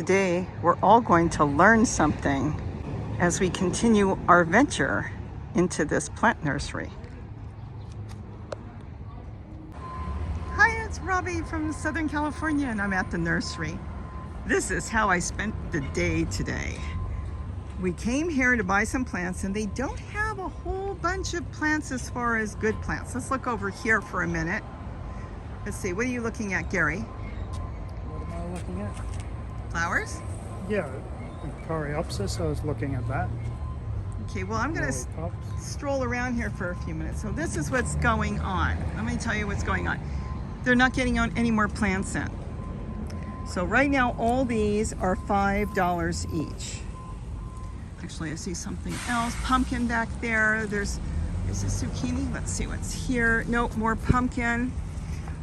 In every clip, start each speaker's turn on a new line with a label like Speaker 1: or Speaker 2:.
Speaker 1: Today, we're all going to learn something as we continue our venture into this plant nursery. Hi, it's Robbie from Southern California, and I'm at the nursery. This is how I spent the day today. We came here to buy some plants, and they don't have a whole bunch of plants as far as good plants. Let's look over here for a minute. Let's see, what are you looking at, Gary?
Speaker 2: What am I looking at?
Speaker 1: Flowers?
Speaker 2: Yeah, Coreopsis, I was looking at that.
Speaker 1: Okay, well, I'm going to stroll around here for a few minutes. So this is what's going on. Let me tell you what's going on. They're not getting on any more plants in. So right now, all these are $5 each. Actually, I see something else. Pumpkin back there. Is this zucchini? Let's see what's here. Nope, more pumpkin.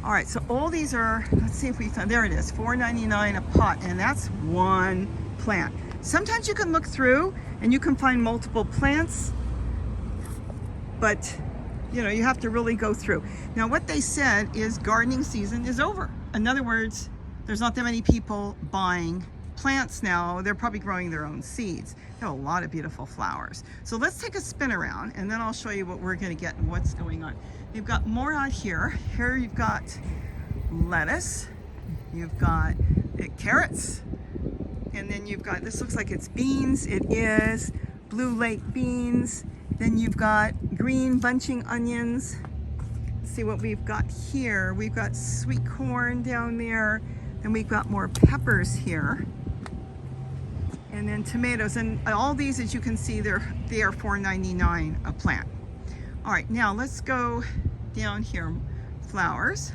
Speaker 1: All right, so all these are, let's see if we found, there it is, $4.99 a pot, and that's one plant. Sometimes you can look through and you can find multiple plants, but you know, you have to really go through. Now, what they said is gardening season is over. In other words, there's not that many people buying plants now. They're probably growing their own seeds. They have a lot of beautiful flowers. So let's take a spin around and then I'll show you what we're gonna get and what's going on. You've got more out here. Here you've got lettuce, you've got carrots, and then you've got, this looks like it's beans. It is Blue Lake beans. Then you've got green bunching onions. Let's see what we've got here. We've got sweet corn down there. Then we've got more peppers here. And then tomatoes. And all these, as you can see, they are $4.99 a plant. All right, now let's go down here. Flowers.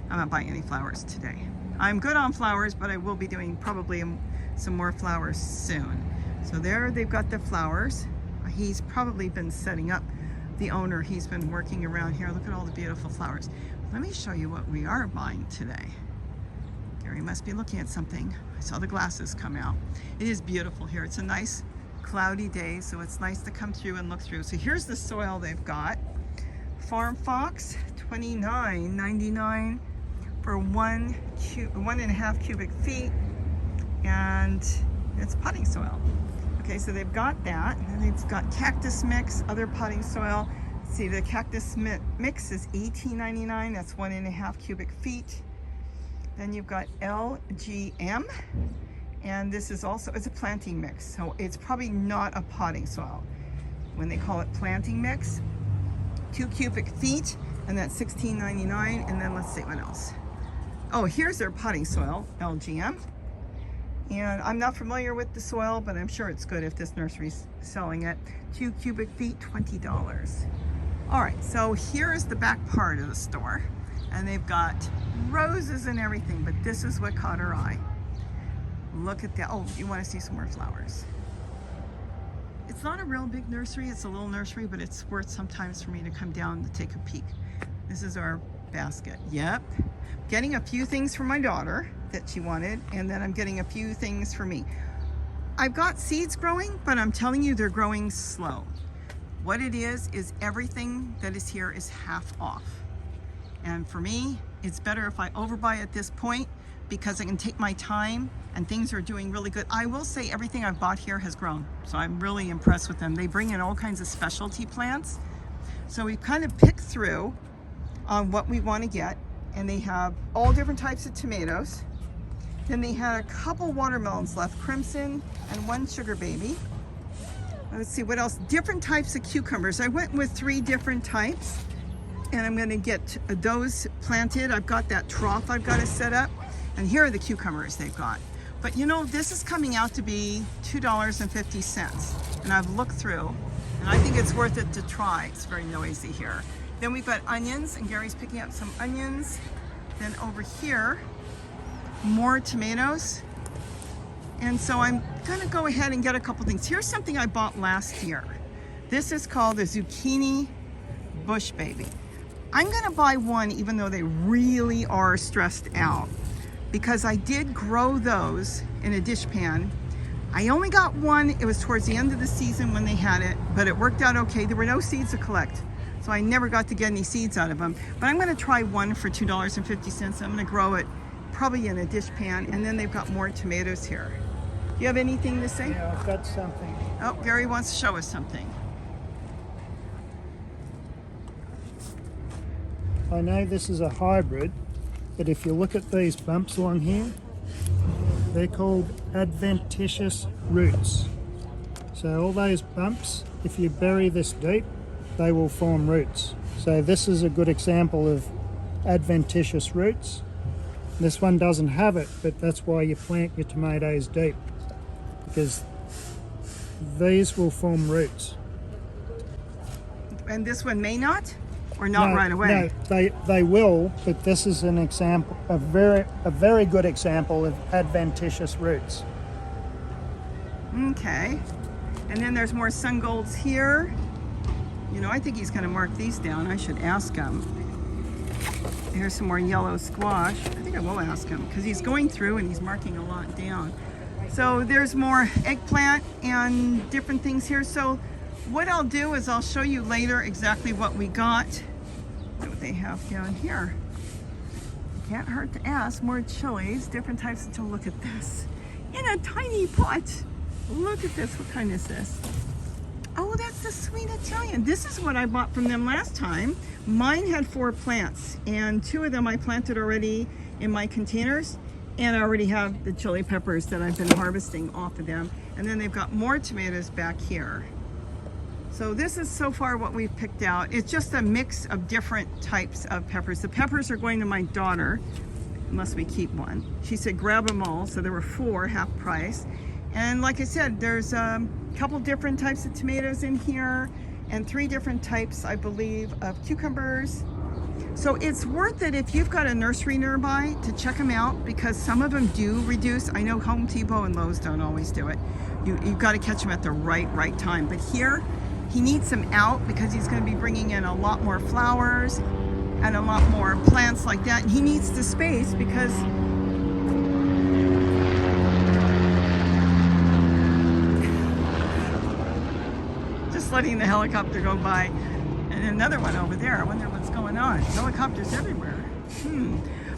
Speaker 1: I'm not buying any flowers today. I'm good on flowers, but I will be doing probably some more flowers soon. So there they've got the flowers. He's probably been setting up, the owner, he's been working around here. Look at all the beautiful flowers. Let me show you what we are buying today. Gary must be looking at something. I saw the glasses come out. It is beautiful here. It's a nice cloudy day, so it's nice to come through and look through. So here's the soil they've got. Farm Fox, $29.99 for 1.5 cubic feet, and it's potting soil. Okay, so they've got that, and they've got cactus mix, other potting soil. See, the cactus mix is $18.99. That's 1.5 cubic feet. Then you've got LGM, and this is also, it's a planting mix, so it's probably not a potting soil when they call it planting mix. 2 cubic feet, and that's $16.99. And then let's see what else. Oh, here's their potting soil, LGM. And I'm not familiar with the soil, but I'm sure it's good if this nursery's selling it. 2 cubic feet, $20. All right, so here is the back part of the store. And they've got roses and everything, but this is what caught our eye. Look at that. Oh, you want to see some more flowers. It's not a real big nursery. It's a little nursery, but it's worth sometimes for me to come down to take a peek. This is our basket. Yep. Getting a few things for my daughter that she wanted, and then I'm getting a few things for me. I've got seeds growing, but I'm telling you, they're growing slow. What it is everything that is here is half off. And for me, it's better if I overbuy at this point because I can take my time and things are doing really good. I will say everything I've bought here has grown, so I'm really impressed with them. They bring in all kinds of specialty plants. So we've kind of picked through on what we want to get, and they have all different types of tomatoes. Then they had a couple watermelons left, crimson and one sugar baby. Let's see what else. Different types of cucumbers. I went with 3 different types, and I'm going to get those planted. I've got that trough I've got to set up, and here are the cucumbers they've got. But you know, this is coming out to be $2.50, and I've looked through, and I think it's worth it to try. It's very noisy here. Then we've got onions, and Gary's picking up some onions. Then over here, more tomatoes. And so I'm gonna go ahead and get a couple things. Here's something I bought last year. This is called the zucchini bush baby. I'm gonna buy one even though they really are stressed out, because I did grow those in a dish pan. I only got one. It was towards the end of the season when they had it, but it worked out okay. There were no seeds to collect, so I never got to get any seeds out of them. But I'm gonna try one for $2.50. I'm gonna grow it probably in a dish pan, and then they've got more tomatoes here. You have anything to say?
Speaker 2: Yeah, I've got something.
Speaker 1: Oh, Gary wants to show us something.
Speaker 2: I know this is a hybrid, but if you look at these bumps along here, they're called adventitious roots. So all those bumps, if you bury this deep, they will form roots. So this is a good example of adventitious roots. This one doesn't have it, but that's why you plant your tomatoes deep, because these will form roots.
Speaker 1: And this one may not? Or not right away?
Speaker 2: No, they will, but this is an example, a very good example of adventitious roots.
Speaker 1: Okay. And then there's more sun golds here. You know, I think he's going to mark these down. I should ask him. Here's some more yellow squash. I think I will ask him because he's going through and he's marking a lot down. So there's more eggplant and different things here. So what I'll do is I'll show you later exactly what we got. What they have down here. Can't hurt to ask. More chilies, different types of chili. Look at this. In a tiny pot. Look at this. What kind is this? Oh, that's the sweet Italian. This is what I bought from them last time. Mine had 4 plants, and 2 of them I planted already in my containers, and I already have the chili peppers that I've been harvesting off of them. And then they've got more tomatoes back here. So this is so far what we've picked out. It's just a mix of different types of peppers. The peppers are going to my daughter, unless we keep one. She said grab them all, so there were 4, half price. And like I said, there's a couple different types of tomatoes in here, and 3 different types, I believe, of cucumbers. So it's worth it if you've got a nursery nearby to check them out, because some of them do reduce. I know Home Depot and Lowe's don't always do it. You've got to catch them at the right time. But here, he needs them out because he's going to be bringing in a lot more flowers and a lot more plants like that. And he needs the space because just letting the helicopter go by. And another one over there. I wonder what's going on. Helicopters everywhere.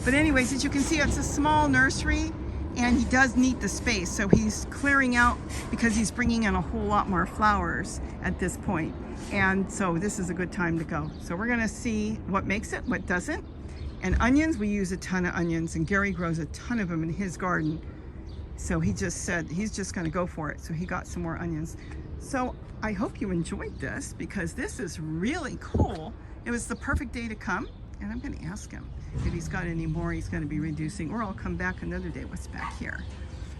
Speaker 1: But anyways, as you can see, it's a small nursery, and he does need the space. So he's clearing out because he's bringing in a whole lot more flowers at this point. And so this is a good time to go. So we're gonna see what makes it, what doesn't. And onions, we use a ton of onions, and Gary grows a ton of them in his garden. So he just said he's just gonna go for it. So he got some more onions. So I hope you enjoyed this, because this is really cool. It was the perfect day to come, and I'm gonna ask him if he's got any more he's gonna be reducing, or I'll come back another day. What's back here?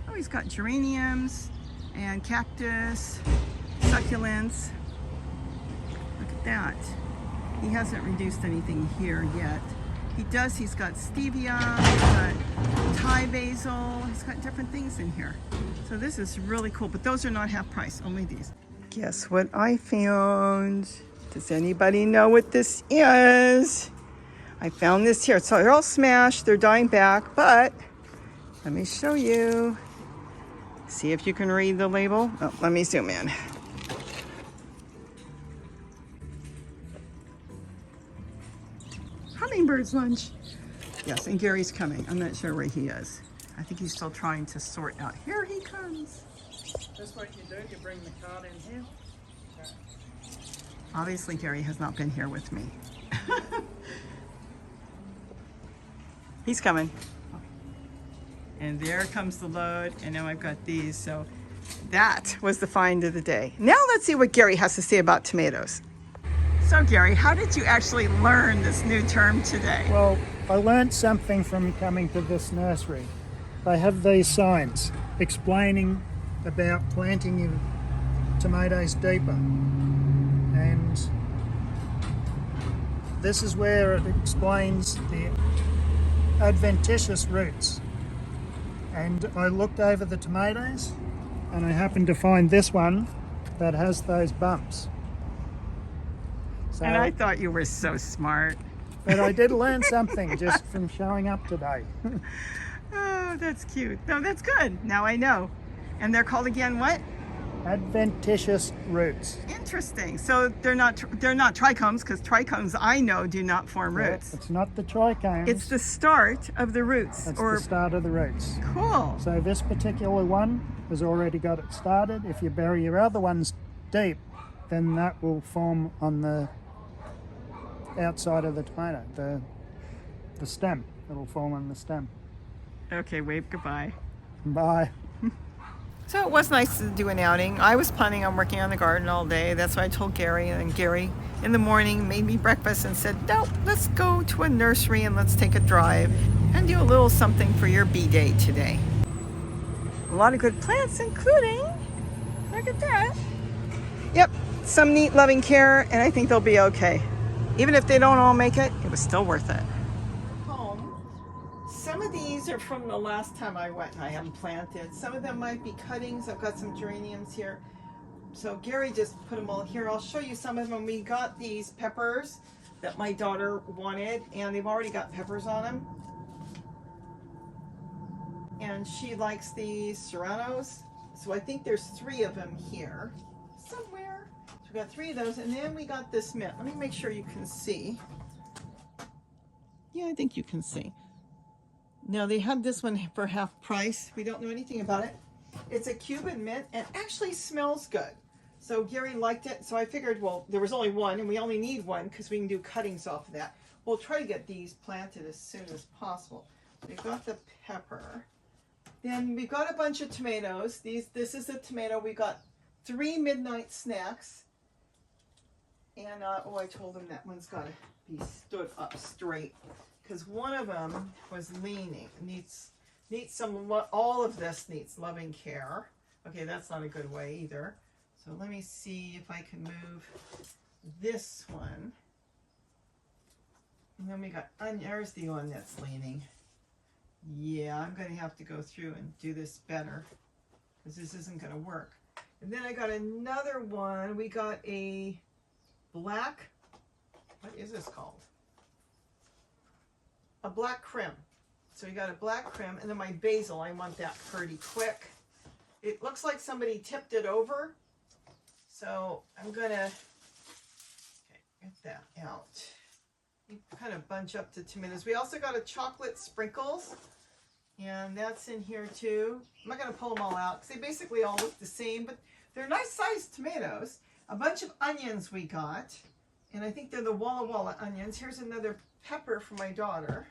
Speaker 1: Oh, he's got geraniums and cactus, succulents. Look at that. He hasn't reduced anything here yet. He does, he's got stevia, he's got Thai basil, he's got different things in here. So this is really cool, but those are not half price, only these. Guess what I found? Does anybody know what this is? I found this here. So they're all smashed, they're dying back, but let me show you. See if you can read the label. Oh, let me zoom in. Hummingbird's lunch. Yes, and Gary's coming. I'm not sure where he is. I think he's still trying to sort out. Here he comes.
Speaker 2: That's what you do, you bring the card in here.
Speaker 1: Obviously, Gary has not been here with me. He's coming. And there comes the load, and now I've got these. So that was the find of the day. Now let's see what Gary has to say about tomatoes. So Gary, how did you actually learn this new term today?
Speaker 2: Well, I learned something from coming to this nursery. They have these signs explaining about planting your tomatoes deeper. And this is where it explains the adventitious roots. And I looked over the tomatoes, and I happened to find this one that has those bumps. So,
Speaker 1: and I thought you were so smart.
Speaker 2: But I did learn something just from showing up today.
Speaker 1: Oh, that's cute. No, that's good. Now I know. And they're called again what?
Speaker 2: Adventitious roots.
Speaker 1: Interesting. So they're not trichomes, because trichomes I know do not form
Speaker 2: Yeah,
Speaker 1: roots.
Speaker 2: it's not the trichomes.
Speaker 1: It's the start of the roots.
Speaker 2: It's the start of the roots.
Speaker 1: Cool.
Speaker 2: So this particular one has already got it started. If you bury your other ones deep, then that will form on the outside of the tomato, the stem. It'll form on the stem.
Speaker 1: Okay, wave goodbye.
Speaker 2: Bye.
Speaker 1: So it was nice to do an outing. I was planning on working on the garden all day. That's what I told Gary. And then Gary in the morning made me breakfast and said, no, let's go to a nursery and let's take a drive and do a little something for your bee day today. A lot of good plants, including, look at that. Yep, some neat loving care, and I think they'll be okay. Even if they don't all make it, it was still worth it. Some of these are from the last time I went and I haven't planted. Some of them might be cuttings. I've got some geraniums here. So Gary just put them all here. I'll show you some of them. We got these peppers that my daughter wanted, and they've already got peppers on them. And she likes these serranos. So I think there's 3 of them here somewhere. So we got 3 of those, and then we got this mint. Let me make sure you can see. Yeah, I think you can see. Now they had this one for half price. We don't know anything about it. It's a Cuban mint and actually smells good. So Gary liked it. So I figured, well, there was only one and we only need one because we can do cuttings off of that. We'll try to get these planted as soon as possible. We've got the pepper. Then we've got a bunch of tomatoes. This is a tomato. We got 3 midnight snacks. And oh, I told him that one's got to be stood up straight, because one of them was leaning. Needs some, all of this needs loving care. Okay, that's not a good way either. So let me see if I can move this one. And then we got, there's the one that's leaning. Yeah, I'm going to have to go through and do this better, because this isn't going to work. And then I got another one. We got a black, what is this called? A black crim. So we got a black crim, and then my basil, I want that pretty quick. It looks like somebody tipped it over. So I'm gonna get that out. You kind of bunch up the tomatoes. We also got a chocolate sprinkles, and that's in here too. I'm not gonna pull them all out because they basically all look the same, but they're nice sized tomatoes. A bunch of onions we got, and I think they're the Walla Walla onions. Here's another pepper for my daughter.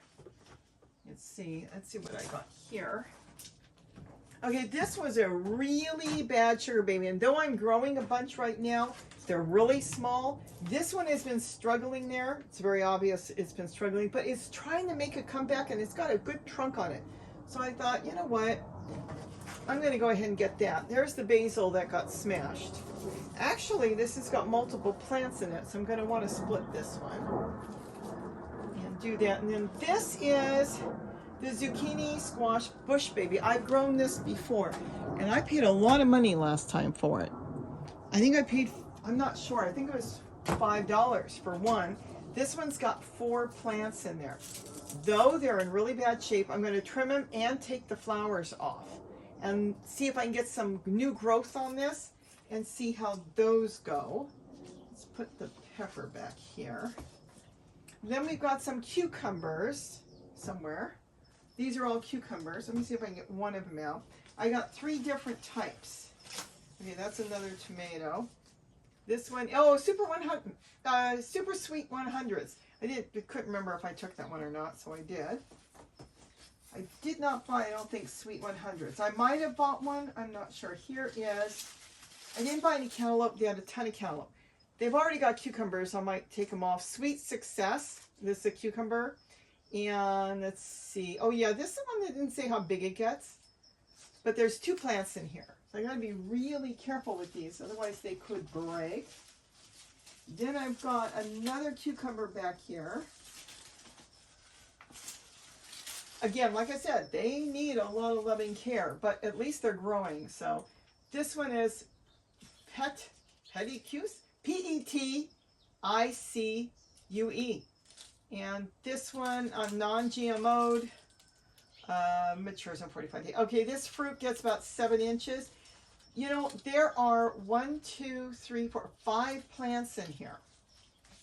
Speaker 1: Let's see what I got here. Okay, this was a really bad sugar baby, and though I'm growing a bunch right now, they're really small. This one has been struggling there. It's very obvious it's been struggling, but it's trying to make a comeback, and it's got a good trunk on it. So I thought, you know what? I'm going to go ahead and get that. There's the basil that got smashed. Actually, this has got multiple plants in it, so I'm going to want to split this one and do that. And then this is the zucchini squash bush baby. I've grown this before, and I paid a lot of money last time for it. I think I paid, I'm not sure, I think it was $5 for one. This one's got 4 plants in there. Though they're in really bad shape, I'm going to trim them and take the flowers off and see if I can get some new growth on this and see how those go. Let's put the pepper back here. Then we've got some cucumbers somewhere. These are all cucumbers. Let me see if I can get one of them out. I got 3 different types. Okay, that's another tomato. This one, oh, super sweet 100s. I couldn't remember if I took that one or not, so I did. I did not buy, I don't think, sweet 100s. I might have bought one, I'm not sure. Here is, I didn't buy any cantaloupe. They had a ton of cantaloupe. They've already got cucumbers, I might take them off. Sweet Success, this is a cucumber. And let's see, oh yeah, this is the one that didn't say how big it gets. But there's 2 plants in here. So I gotta be really careful with these, otherwise they could break. Then I've got another cucumber back here. Again, like I said, they need a lot of loving care, but at least they're growing. So this one is Peticue, P-E-T-I-C-U-E. And this one, non-GMO'd, matures in 45 days. Okay, this fruit gets about 7 inches. you know, there are 1, 2, 3, 4, 5 plants in here.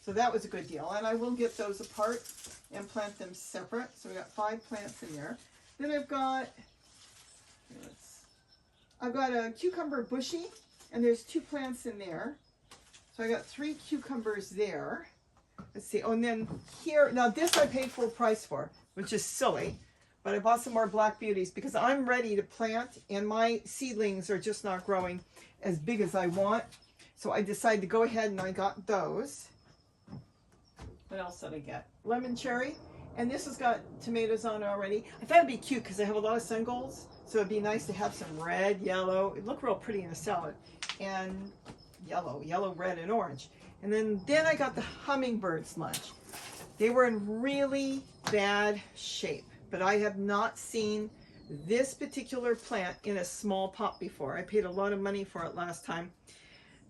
Speaker 1: So that was a good deal. And I will get those apart and plant them separate. So we got 5 plants in there. Then I've got a cucumber bushy, and there's 2 plants in there. So I got 3 cucumbers there. Let's see. Oh, and then here, now this I paid full price for, which is silly. But I bought some more black beauties because I'm ready to plant, and my seedlings are just not growing as big as I want. So I decided to go ahead and I got those. What else did I get? Lemon cherry. And this has got tomatoes on it already. I thought it'd be cute because I have a lot of sun golds. So it'd be nice to have some red, yellow. It'd look real pretty in a salad. And yellow, red, and orange. And then I got the hummingbird sludge. They were in really bad shape, but I have not seen this particular plant in a small pot before. I paid a lot of money for it last time.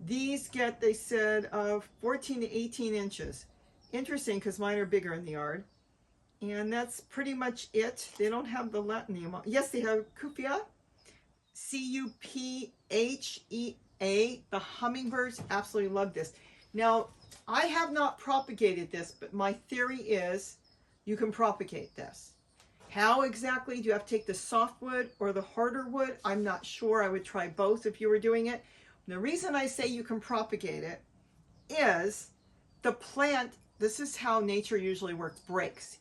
Speaker 1: These get, they said, 14 to 18 inches. Interesting, because mine are bigger in the yard. And that's pretty much it. They don't have the Latin name. Yes, they have Cupia, C-U-P-H-E-A. The hummingbirds absolutely love this. Now, I have not propagated this, but my theory is you can propagate this. How exactly? Do you have to take the softwood or the harder wood? I'm not sure. I would try both if you were doing it. The reason I say you can propagate it is the plant, this is how nature usually works, breaks.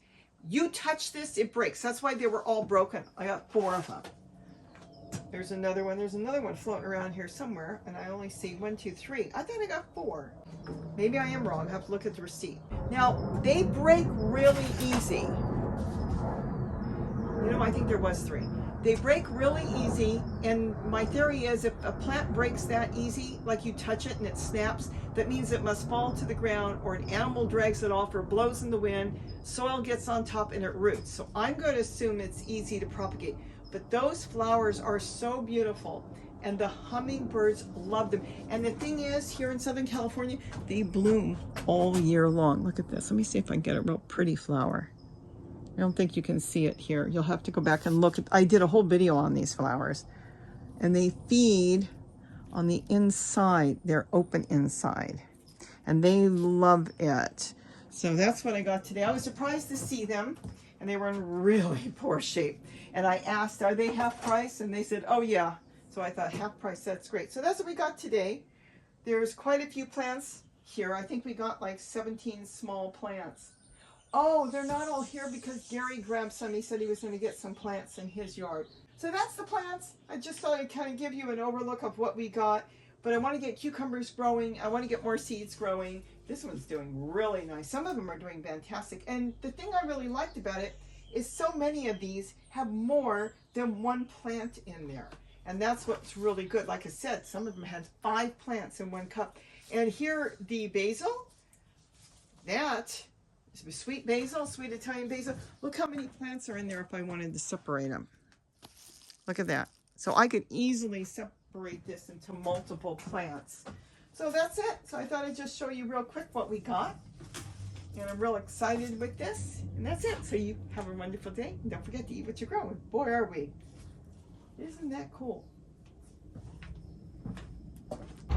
Speaker 1: You touch this, it breaks. That's why they were all broken. I got 4 of them. There's another one floating around here somewhere, and I only see 1, 2, 3. I thought I got 4. Maybe I am wrong. I have to look at the receipt. Now, they break really easy. You know, I think there was 3. They break really easy, and my theory is if a plant breaks that easy, like you touch it and it snaps, that means it must fall to the ground, or an animal drags it off, or blows in the wind, soil gets on top and it roots. So I'm going to assume it's easy to propagate. But those flowers are so beautiful, and the hummingbirds love them. And the thing is, here in Southern California, they bloom all year long. Look at this. Let me see if I can get a real pretty flower. I don't think you can see it here. You'll have to go back and look at, I did a whole video on these flowers, and they feed on the inside. They're open inside, and they love it. So that's what I got today. I was surprised to see them, and they were in really poor shape. And I asked, are they half price? And they said, oh yeah. So I thought, half price, that's great. So that's what we got today. There's quite a few plants here. I think we got like 17 small plants. Oh, they're not all here because Gary grabbed some. He said he was going to get some plants in his yard. So that's the plants. I just thought I'd kind of give you an overlook of what we got. But I want to get cucumbers growing. I want to get more seeds growing. This one's doing really nice. Some of them are doing fantastic. And the thing I really liked about it is so many of these have more than 1 plant in there. And that's what's really good. Like I said, some of them had 5 plants in 1 cup. And here, the basil, that is sweet basil, sweet Italian basil. Look how many plants are in there if I wanted to separate them. Look at that. So I could easily separate this into multiple plants. So that's it. So I thought I'd just show you real quick what we got. And I'm real excited with this. And that's it. So you have a wonderful day. And don't forget to eat what you grow. And boy, are we. Isn't that cool?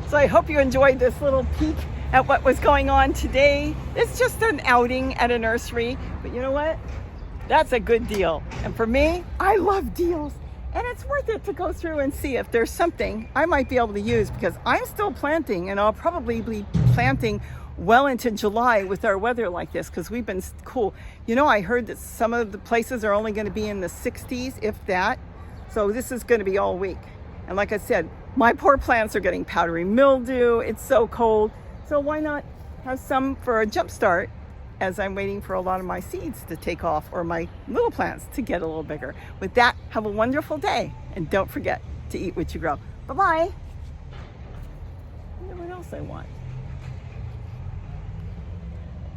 Speaker 1: So I hope you enjoyed this little peek at what was going on today. It's just an outing at a nursery. But you know what? That's a good deal. And for me, I love deals. And it's worth it to go through and see if there's something I might be able to use, because I'm still planting, and I'll probably be planting well into July with our weather like this, because we've been cool. You know, I heard that some of the places are only going to be in the 60s, if that. So this is going to be all week. And like I said, my poor plants are getting powdery mildew. It's so cold. So why not have some for a jump start as I'm waiting for a lot of my seeds to take off, or my little plants to get a little bigger. With that, have a wonderful day. And don't forget to eat what you grow. Bye-bye. I wonder what else I want.